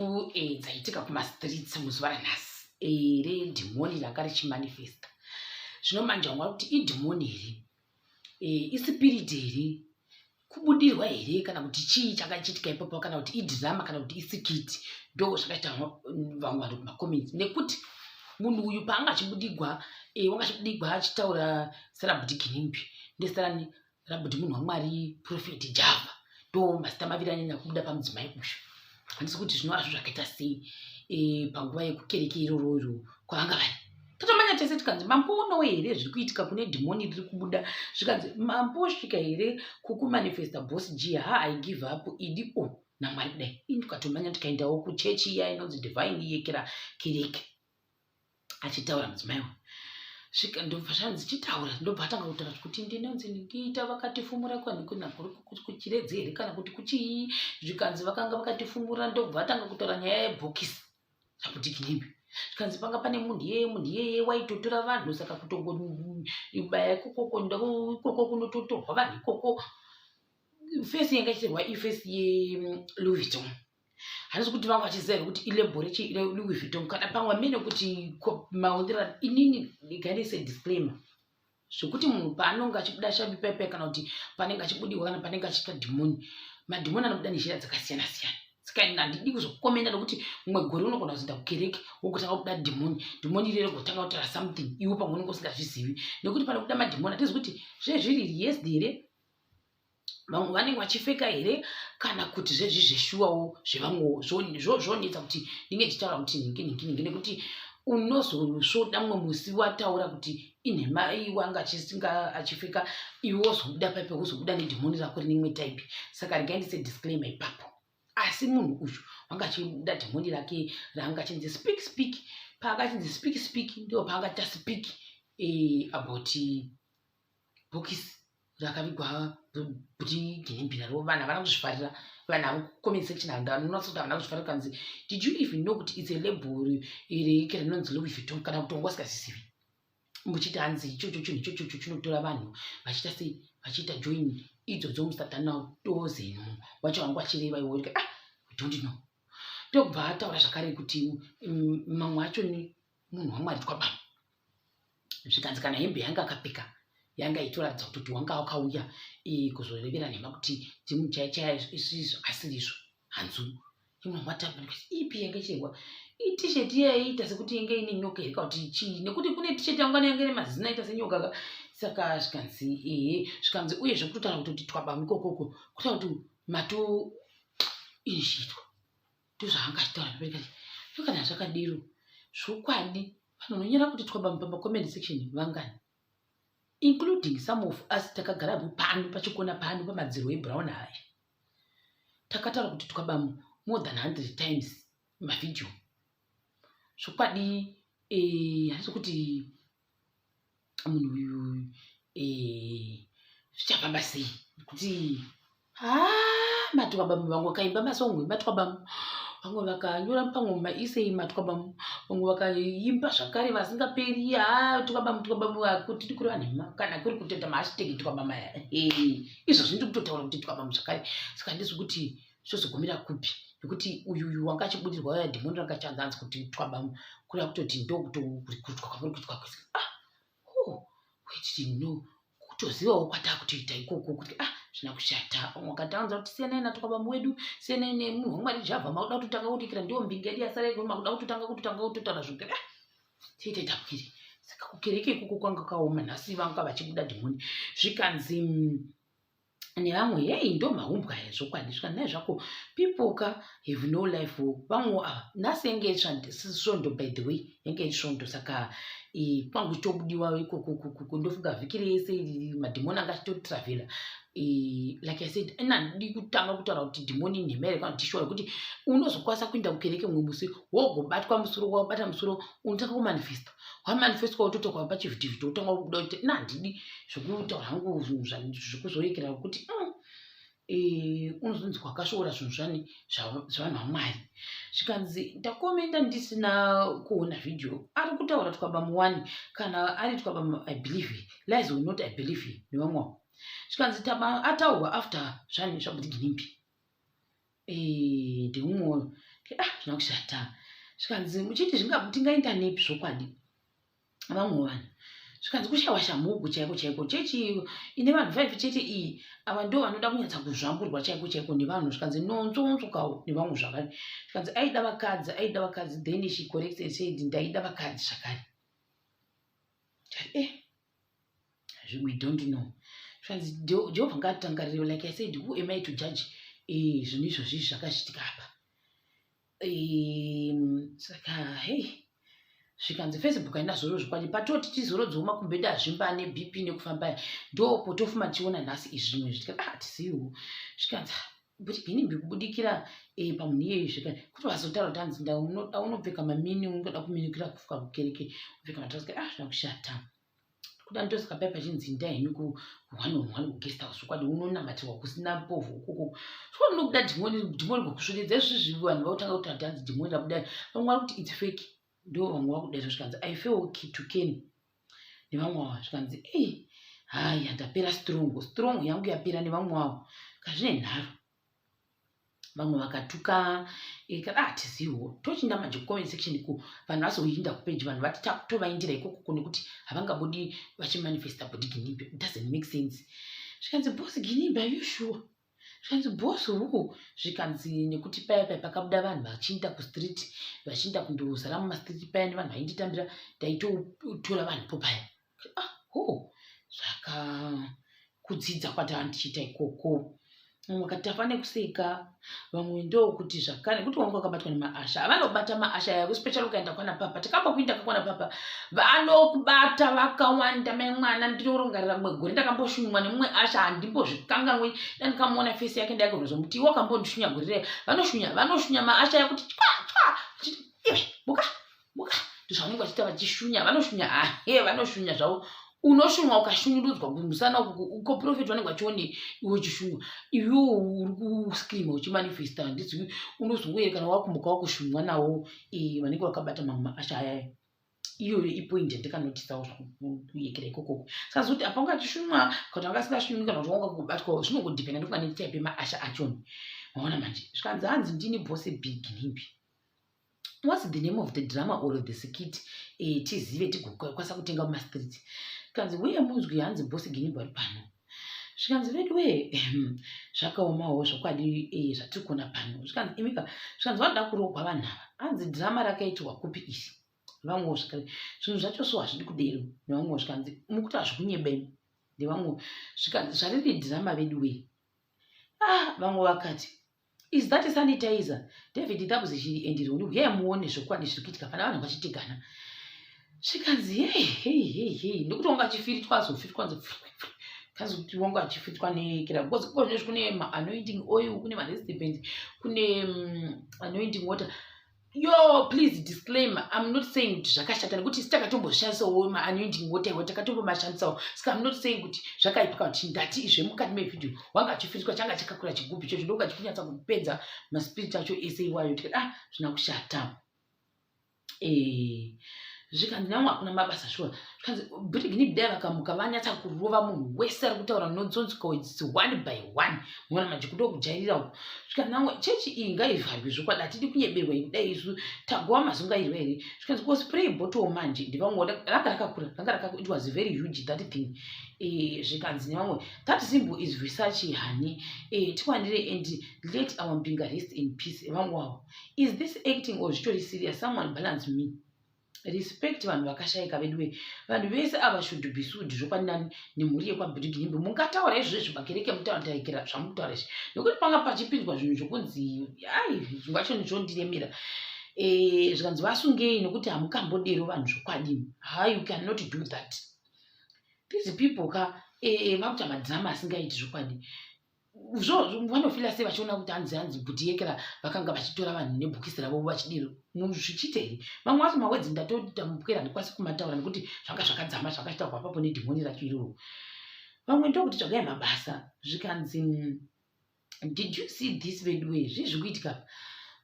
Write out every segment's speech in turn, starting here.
dzaitika kumastreets muzuva ranhasi redhimoni ranga richimanifesta. Zvino manje wanga kuti idhimoni here, isipiriti here, kubudirwa here, kana kuti chii chakachitika ipapo, kana kuti idhirama, kana kuti isikiti. Ndo zvakaita vamwe vanhu kumakomenti, nekuti munhu uyu paanga achibudigwa, wanga achibudigwa achitaura sarabhuti Kinimbi, ndesarani rabhuti munhu waMwari Profeti Java, ndo mazita maviri anyanya kubuda pamudzimai uyu. Handisi kuti zvinova zvakaita sei panguva yekukereke iroro kwavanga vari. Totomanya tese tikanzi mambo unowo here zviri kuitika kune dhimoni riri kubuda, zvikanzi mambo osvika here kukumanifesta boss G, I give up, idi naMwari kudai. Ini tukatomanya tikaendawo kuchechi iya inonzi Divine yekera kereke, achitaura mudzimai uyu. Svika ndobva zvanzi chitaura, ndobva atanga kutaura kuti ndinonzi ndiita vakatifumura kuchiredzeri here kana kuti kuchii. Zvikanzi vakanga vakatifumura, ndobva atanga kutaura nyaya yebhokisi rabhuti Kinimbi. Zvikanzi panga pane munhu iyeye waitotora vanhu, saka kutongoibaya ikoko kunototorwa vanhu ikoko. Fesi yanga ichitorwa ifesi yeLouis Vuitton. Handisi kuti vanga vachiziva kuti ilebho reLouis Vuitton, kana pamwe mene kuti maundira inini ndikaendese disclaimer zvokuti munhu paanonga achibuda shavi pepe, kana kuti panenge achibudirwa, kana panenge achiita dhimoni, madhimoni anobuda nenzira dzakasiyana siyana. Saka ina handidi kuzokomenda nokuti mumwe gore unogona kuzoenda kukereke wokutanga kubuda dhimoni irero kutanga kutaura something iwe pamwe unenge usingazvizivi, nekuti panobuda madhimoni hatizi kuti zvezviri yesdi here, vamwe vanenge vachifeka here, kana kuti zvezvizveshuwawo zvevamwewo zvonetsa kuti ndinge ndichitaura kuti ningi nekuti unozosvoda mumwe musi wataura kuti inhema iwanga achifeka, iwe wozobuda paipe wozobuda nedhimoni rako rinimwe type. Saka rikaendise disclaimer ipapo. Asi munhu uyu wanga achibuda dhimoni rake raanga achinzi speak. Paakachinzi speak ndo paakata speak about bhokisi rakavigwa bhuti Kinimbi naro. Vanhu havana kuzvifarira, vanhu avo comment section unotsoti havana kuzvifarira, kanzi did you even know kuti it's a label rekera rinonzi Louis Vuitton, kana kuti wanga usingazvizivi. Muchiti hanzi ichocho chinotora vanhu vachiita sei, vachiita join idzodzo musatana dozenu wacho wangu achireva iwo we don't know. Ndobva ataura zvakare kuti mamwe acho ni munhu waMwari Twabama. Zvikanzi kana hembe yanga akapfeka yanga itoratidza kuti wanga wakauya kuzorevera nhema kuti timuchaichaya izvo asirizvo hanzu. Imwe matamba ipi yanga ichirwa itisheti yaiita sekuti yanga ine nyoka here, kuti chii, nekuti kune tisheti yanga yanga ine mazina aita senyoka. Saka zvikanzi zvikanzi uyezve kutotaura kuti Twabama ikokoko kutaura kuti mato inishitwa. Ndozvaanga achitaura papereka kana zvakadiro zvokwadi. Vanhu vanonyora kuti Twabama pamakomment section vangani, including some of us takagara pano pachikona pano pamadziro ebrown aya. Takataura kuti Twabama more than 100 times mavideo. Zvokwadi handisi kuti munhu uyu zvichafamba sei, kuti maTwabama vamwe vakaimba masongwe maTwabama, vamwe vakanyora pamwe maisei maTwabama, vamwe vakaimba zvakare vasingaperi Twabama kuti tiri kureva nhema, kana kuri kutoita mahashtag Twabama izvo zvindi kutotaura kuti Twabama zvakare. Saka handisi kuti zvozogumira kupi, nekuti uyu wanga achibudirwa dhimoni ranga chanzanzi kuti Twabama kureva kutoti ndokutokurikutwa kwamuri kuitwa kwese. Wait no, kutozivawo kwatakutoita ikoko kuti zvina kushata. Wakataunza kuti siyanai naTwabama wedu, siyanai nemunhu waMwari Java, makuda kutotanga kutikira ndiwo mbingedi yasara, makuda kutotanga kutotaura zvokera tiite tapwiri. Saka kukereke ikoko kwanga kaoma. Nhasi vanga vachibuda dhimoni. Zvikanzi nevamwe ndo mahumbwa zvokwadi. Zvikanzi nai zvako people have no life. Vamwe nhasi yange isvondo, by the way yange isvondo. Saka pangu chitobudiwa ikoko ndofunga vhiki rese madhimoni anga achitotravela. Like I said, ndidi kutanga kutaura kuti dhimoni nhema here, kana kuti shuwa kuti unozokwanisa kuenda kukereke mumwe musi wogobatwa musoro, wabata musoro unotanga kumanifesta, wamanifesta wototoka pachivhitivhiti wotanga kubuda kuti handidi zvokutaura hangu zvekuzorekera kuti unozonzi kwakashora zvinhu zvavanhu vaMwari. Zvikanzi ndakomenda ndisina kuona video ari kutaura Twabama 1 kana ari Twabama I believe lies or not I believe nevamwe. Zvikanzi ataurwa after zvani zvabhuti Kinimbi. Ndimumwe zvinokushata zvikanzi muchiti tingaita nepi zvokwadi vamwe vanhu zvikanzi kushawasha mugu chaiko chaiko chechi ine vanhu 5 chete iyi ava ndo vanoda kunyatsa kuzvamburwa chaiko chaiko nevanhu zvikanzi nonzonzokawo nevamwe zvakare zvikanzi aida vakadzi then she corrected said ndaida vakadzi zvakare we don't know zvikanzi Jehovha ngatitangarire like I said who am I to judge zvinhu izvozvi zvakachitika apa saka zvikanzi Facebook haina zoro zvokwadi patoti tizorodzawo makumbeti azvimba neBP nekufamba ndopo tofuma tiona nhasi izvi zvimwe zvitika hatiziwo zvikanzi kuti Ginimbi kubudikira pamunhu iyeyo zvikani kuti vazotaura kuti hanzi unopfeka mamini ungoda kuminikira kufuka kukereke upfeka matrauzi zvinokushata kuda ndosikapai pachinzi ndai henyu ku guest house zvokwadi unonamatirwa kusina povhu ukoko zvokwadi unokuda dhimoni kokusvudidza izvizvi vanhu vautanga kuti hanzi dhimoni rabuda vamwe vari kuti it's fake ndo vamwe vakudai zvikanzi I feel okay to Ken nevamwe wavo zvikanzi hai handapera strong yangu yapera nevamwe wavo kazvine nharo vamwe vakatuka kada hatiziwo tochinda manje kucomment section ku vanhu vazoinda kupage vanhu vati tovaindira ikoko kune kuti havangabodi vachimanifesta body Ginimbi it doesn't make sense zvikanzi boss Ginimbi are you sure zvikanzi boss huku zvikanzi nekuti paya pakabuda vanhu vachiinda kustreet vachiinda kundozara mumastreet paya nevanhu vainditambira ndaitotora vanhu popaya zvakakudzidza kwatava ndichiita ikoko vamwe vakati tafane kuseka vamwe ndokuti zvakare kuti wangu wakabatwa nemaasha vanobata maasha yako special ukaenda kwana papa takamba kuinda kakwana papa vanokubata vakawanda memwana ndinorongarira mwe gore ndakamboshunywa nemumwe asha handimbozvikanganwe ndandikamuona face yake ndaikonozomuti wakambondishunya gore vanoshunya maasha yakuti muka ndozvavanenge vachiita vachishunya vanoshunya zvavo unoshunywa ukashunyurudzwa kumusana uko profit vanenge vachione iwe uchishunywa iwewo uri kuscreama uchimanifesta ndizvi unozongoerekana wakumuka wakushunywa nawo vanenge vakabata mamwe maasha aya iyoyo ipoint yandikanotisawo zvakuyekera ikoko saka zoti apa ungatishunywa kuti vangasingashunywi kana kuti wanga kubatwa zvinongodhipenda ndokunganetitype yemaasha achoni maona manje zvikanzi hanzi ndini bose big Ginimbi. What's the name of the drama or the skit tizive tigokwanisa kutenga mumastreet zvikanzi uye munzwi hanzi bosi Ginimbi ari pano zvikanzi vedu zvakaomawo zvokwadi zvatiri kuona pano zvikanzi imika zvikanzi vanoda kurogwa vanhu ava hanzi drama rakaitirwa kupi isi vamwewo zvakare zvinhu zvacho so hazvidi kudero nevamwewo zvikanzi mukuti hazvikunyebeni nevamwewo zvikanzi zvariri drama vedu vamwe vakati is that a sanitizer David Tabuzi zviendiri uye muone zvokwadi zviri kuitika pana vanhu vachitegana zvikanzi hey nekuti wanga achifitwa azofitwa kazi kuti wanga achifitwa nekera because kozvinezvi kune ma-anointing oil kune ma-recipients kune anointing water yo please disclaimer I'm not saying kuti zvakashata nekuti sitakatomboshandisawo ma-anointing water takatomboshandisawo saka I'm not saying kuti zvakaipa kuti ndati izve mukati mevhidhiyo wanga achifitwa changa chakakura chigubhu ichocho ndoga chichinyatsa kupedza maspirit acho ese iwayo tikati zvina kushata zvikanzi namwe hakuna mabasa shuwa zvikanzi Bhiti Ginimbi dai vakamuka vanyatsa kurova munhu wese ari kutaura nonzonzika it's one by one mwana manje kudo kujairirawo zvikanzi namwe chechi iyi ngaivharwe zvokwadi hatidi kunyeberwa kudai isu tagowa mazungairwa here zvikanzi kuspray bottle manje ndivamwe ranga rakakura it was very huge that thing zvikanzi nevamwe that symbol is research honey tikwanire and let our Mbinga rest in peace vamwe wavo is this acting or zvitori serious someone balance me respect vanhu vakashayika vedu vanhu vese ava should be sued zvokwadi nemhuri yekwabhiti Ginimbi mungataura izvozvo makereke mutaurataikira zvamutaura izvi nokuti panga pachipinzwa zvinhu zvokunzi zvingacho ndizvondiremera zvikanzi vasungei nokuti hamukambodero vanhu zvokwadi you cannot do that these people vakuta madhirama asingaiti zvokwadi vanofila sei vachiona kuti hanzi bhuti yekera vakanga vachitora vanhu nebhokisi ravo vachidiro zvichitei vamwe vacho mawedzi ndatamukira ndikwanisi kumataura nekuti zvanga zvakadzama zvakachitaurwa papo nedhimoni racho iroro vamwe ndokuti tsvagai mabasa zvikanzi did you see this vedu zvizvi kuitika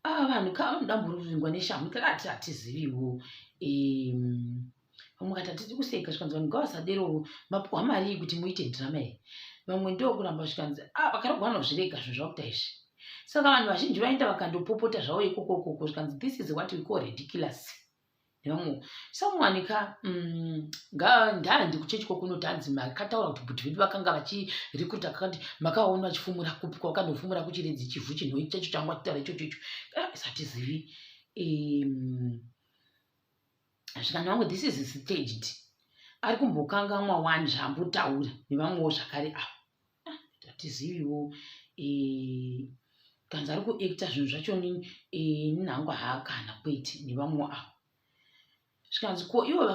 vanhu kavanoda neshamu kakati hatiziviwo vamwe kati hatidi kuseka zvikanzi vanhu ngavasaderowo mapuhwa mari kuti muite dhirama iyi vamwe ndokuramba zvikanzi vakarogwa vanozvirega zvinhu zvakuita izvi Saka vanhu vazhinji vaenda vakandopopota zvavo ikokoko zvikanzi this is what we call ridiculous. Someone ndaandi kuchechi kokunotanzi makataura kuti bhuthu vedu vakanga vachirikuta kakati makaona vachifumura kupi kwakandofumura kuchiredzi chivhu chinhoi chacho changwa titaura ichocho isatizivi. Zvikanzi vangu this is staged. Ari kumbokangamwa wani zvaambotaura nevamwewo zvakare avo. Hatiziviwo. Kanzi ari kuekta zvinhu zvacho ninhangwa haakana kwete nevamwewo avo. Zvikanzi ko ivo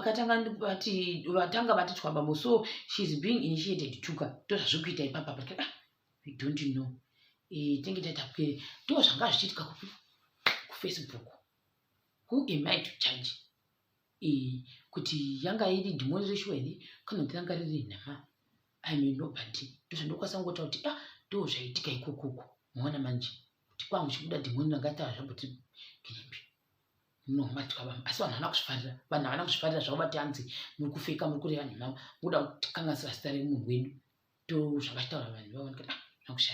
vatanga vati twabambo, so she's being initiated tuka ndozvazviri kuita ipapa pa we don't know. Tinge taita kwere ndo zvanga zvichiitika kuFacebook. Who am I to judge? Kuti yanga iri dhimoni reshuwa here kana kuti ranga riri nhama, I may know, but ndozvandokwanisa kungota kuti ndo zvaitika ikokoko. Muona manje kuti kwangu chibuda dhimoni rangataura zvamboti kinyembe. Asi vanhu havana kuzvifarira zvavo bati hanzi muri kufeka muri kureva nhema muda kukanganisira zita remunhu wedu. Ndo zvavachitaura vanhu vavo. Zvakushata.